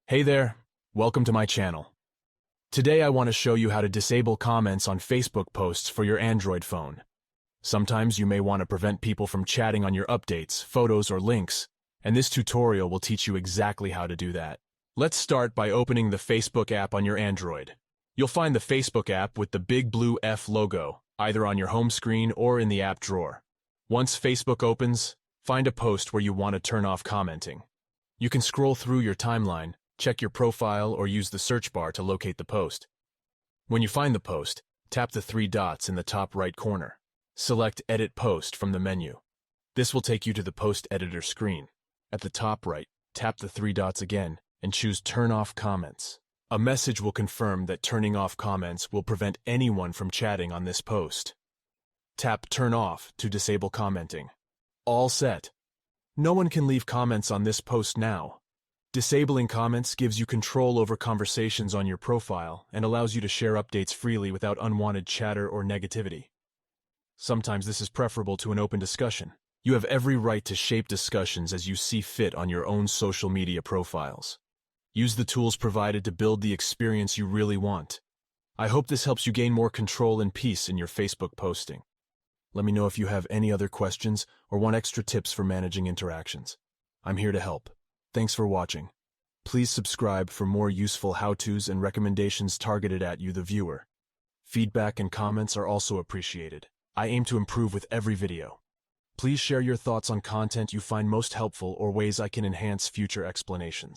Hey there, welcome to my channel. Today I want to show you how to disable comments on Facebook posts for your Android phone. Sometimes you may want to prevent people from chatting on your updates, photos, or links, and this tutorial will teach you exactly how to do that. Let's start by opening the Facebook app on your Android. You'll find the Facebook app with the big blue F logo, either on your home screen or in the app drawer. Once Facebook opens, find a post where you want to turn off commenting. You can scroll through your timeline, check your profile, or use the search bar to locate the post. When you find the post, tap the three dots in the top right corner. Select Edit Post from the menu. This will take you to the post editor screen. At the top right, tap the three dots again and choose Turn Off Comments. A message will confirm that turning off comments will prevent anyone from chatting on this post. Tap Turn Off to disable commenting. All set. No one can leave comments on this post now. Disabling comments gives you control over conversations on your profile and allows you to share updates freely without unwanted chatter or negativity. Sometimes this is preferable to an open discussion. You have every right to shape discussions as you see fit on your own social media profiles. Use the tools provided to build the experience you really want. I hope this helps you gain more control and peace in your Facebook posting. Let me know if you have any other questions or want extra tips for managing interactions. I'm here to help. Thanks for watching. Please subscribe for more useful how-tos and recommendations targeted at you, the viewer. Feedback and comments are also appreciated. I aim to improve with every video. Please share your thoughts on content you find most helpful or ways I can enhance future explanations.